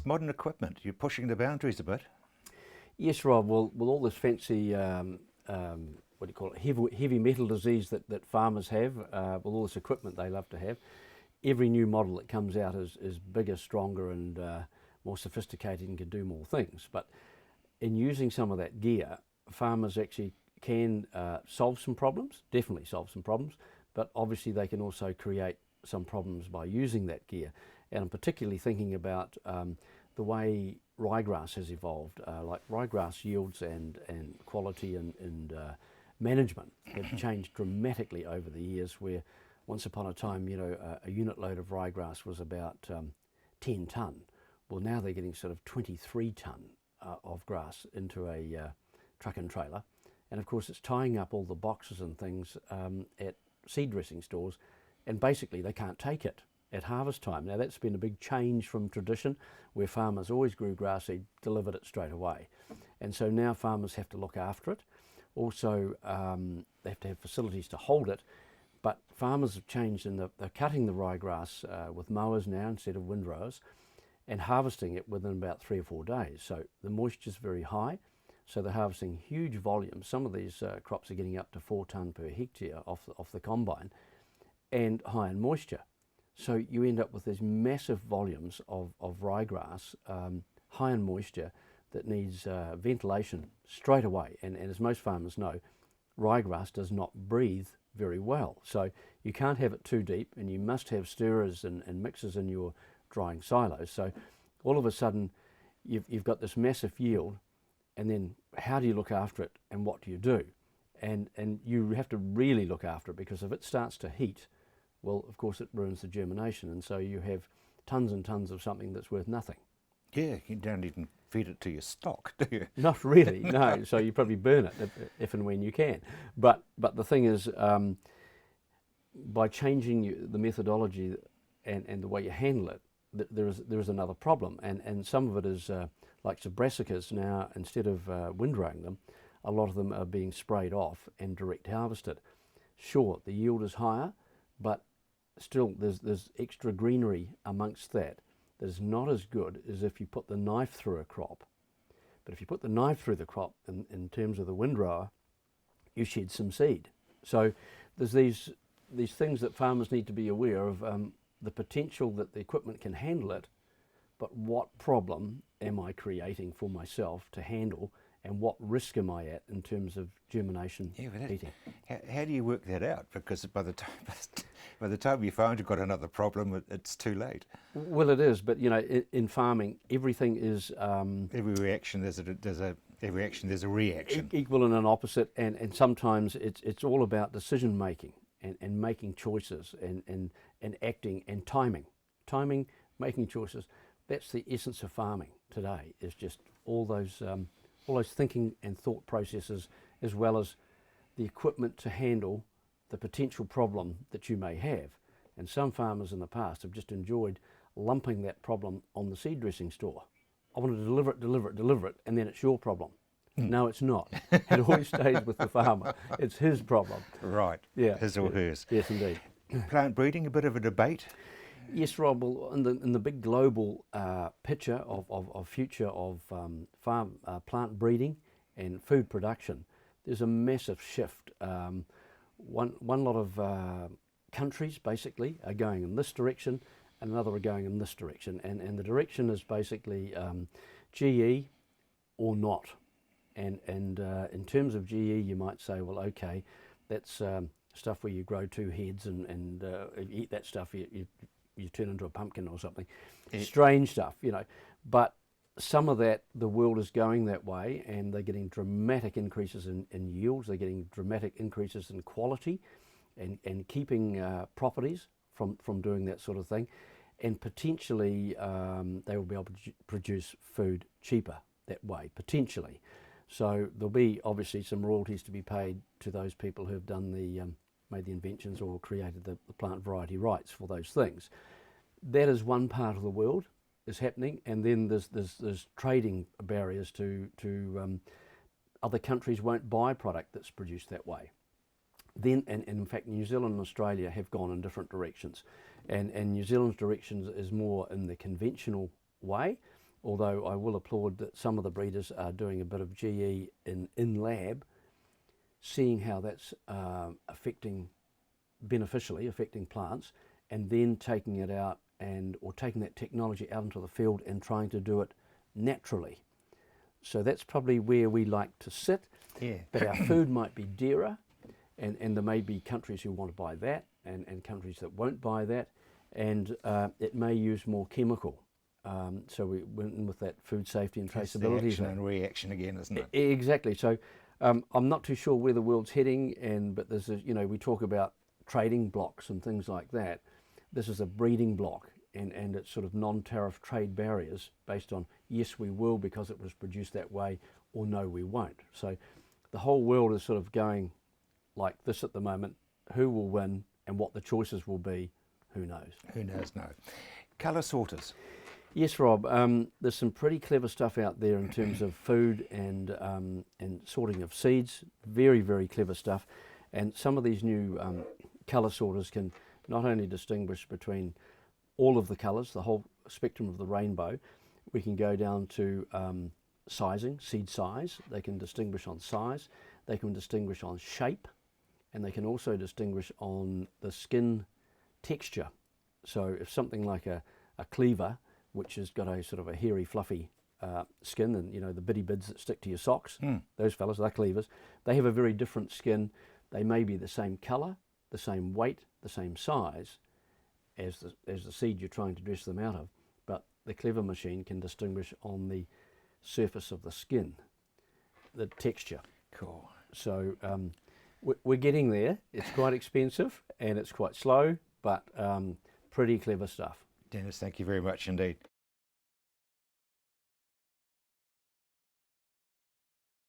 this modern equipment, you're pushing the boundaries a bit. Yes, Rob. Well, with all this fancy, what do you call it, heavy metal disease that farmers have, with all this equipment they love to have, every new model that comes out is bigger, stronger, and more sophisticated and can do more things. But in using some of that gear, farmers actually can solve some problems, definitely solve some problems, but obviously they can also create some problems by using that gear. And I'm particularly thinking about the way ryegrass has evolved. Like ryegrass yields and quality and management have changed dramatically over the years, where once upon a time, a unit load of ryegrass was about 10 tonne. Well, now they're getting sort of 23 tonne of grass into a truck and trailer. And of course, it's tying up all the boxes and things at seed dressing stores, and basically they can't take it at harvest time. Now, that's been a big change from tradition, where farmers always grew grass seed, delivered it straight away. And so now farmers have to look after it. Also, they have to have facilities to hold it. But farmers have changed in that they're cutting the ryegrass with mowers now instead of windrowers, and harvesting it within about 3 or 4 days. So the moisture's very high, so they're harvesting huge volumes. Some of these crops are getting up to 4 tonne per hectare off the combine, and high in moisture. So you end up with these massive volumes of ryegrass, high in moisture, that needs ventilation straight away. And as most farmers know, ryegrass does not breathe very well. So you can't have it too deep, and you must have stirrers and mixers in your drying silos. So all of a sudden you've got this massive yield, and then how do you look after it, and what do you do? And you have to really look after it, because if it starts to heat, well, of course it ruins the germination, and so you have tons and tons of something that's worth nothing. Yeah, you don't even feed it to your stock, do you? Not really, no. So you probably burn it if and when you can. But the thing is, by changing the methodology and the way you handle it, there is another problem, and some of it is like brassicas now. Instead of windrowing them, a lot of them are being sprayed off and direct harvested. Sure, the yield is higher, but still there's extra greenery amongst that is not as good as if you put the knife through a crop. But if you put the knife through the crop, in terms of the windrower, you shed some seed. So there's these things that farmers need to be aware of, the potential that the equipment can handle it, but what problem am I creating for myself to handle, and what risk am I at in terms of germination, heating? How do you work that out? Because by the time you find you've got another problem, it's too late. Well, it is, but in farming, everything is every reaction there's a reaction. Equal and an opposite, and sometimes it's all about decision making and making choices and acting and timing, making choices. That's the essence of farming today. Is just all those thinking and thought processes, as well as the equipment to handle the potential problem that you may have. And some farmers in the past have just enjoyed lumping that problem on the seed dressing store. I want to deliver it, and then it's your problem. No, it's not. It always stays with the farmer. It's his problem. Right. Yeah. His or hers. Yes, indeed. Plant breeding, a bit of a debate. Yes, Rob. Well, in the big global picture of future of farm plant breeding and food production, there's a massive shift. One lot of countries basically are going in this direction, and another are going in this direction, and the direction is basically GE or not. And in terms of GE, you might say, well, okay, that's stuff where you grow 2 heads and if you eat that stuff, you turn into a pumpkin or something. Strange stuff, But some of that, the world is going that way, and they're getting dramatic increases in yields. They're getting dramatic increases in quality and keeping properties from doing that sort of thing. And potentially they will be able to produce food cheaper that way, potentially. So there'll be obviously some royalties to be paid to those people who have done made the inventions or created the plant variety rights for those things. That is one part of the world is happening, and then there's trading barriers to other countries won't buy product that's produced that way. Then, and in fact, New Zealand and Australia have gone in different directions, and New Zealand's direction is more in the conventional way, although I will applaud that some of the breeders are doing a bit of GE in lab, seeing how that's beneficially affecting plants, and then taking it out or taking that technology out into the field and trying to do it naturally. So that's probably where we like to sit. Yeah. But our food might be dearer, and there may be countries who want to buy that, and countries that won't buy that, and it may use more chemical. So we went in with that food safety and It's the traceability. action and reaction again, isn't it? Exactly. So I'm not too sure where the world's heading, but there's we talk about trading blocks and things like that. This is a breeding block, and it's sort of non-tariff trade barriers based on yes we will because it was produced that way, or no we won't. So the whole world is sort of going like this at the moment. Who will win and what the choices will be, who knows? Who knows? No. Colour sorters. Yes, Rob. There's some pretty clever stuff out there in terms of food and sorting of seeds. Very, very clever stuff. And some of these new colour sorters can not only distinguish between all of the colours, the whole spectrum of the rainbow. We can go down to sizing, seed size. They can distinguish on size. They can distinguish on shape, and they can also distinguish on the skin texture. So if something like a cleaver, which has got a sort of a hairy, fluffy skin, and the bitty bids that stick to your socks, those fellas, they're cleavers. They have a very different skin. They may be the same colour, the same weight, the same size as the seed you're trying to dress them out of, but the clever machine can distinguish on the surface of the skin, the texture. Cool. So we're getting there. It's quite expensive and it's quite slow, but pretty clever stuff. Dennis, thank you very much indeed.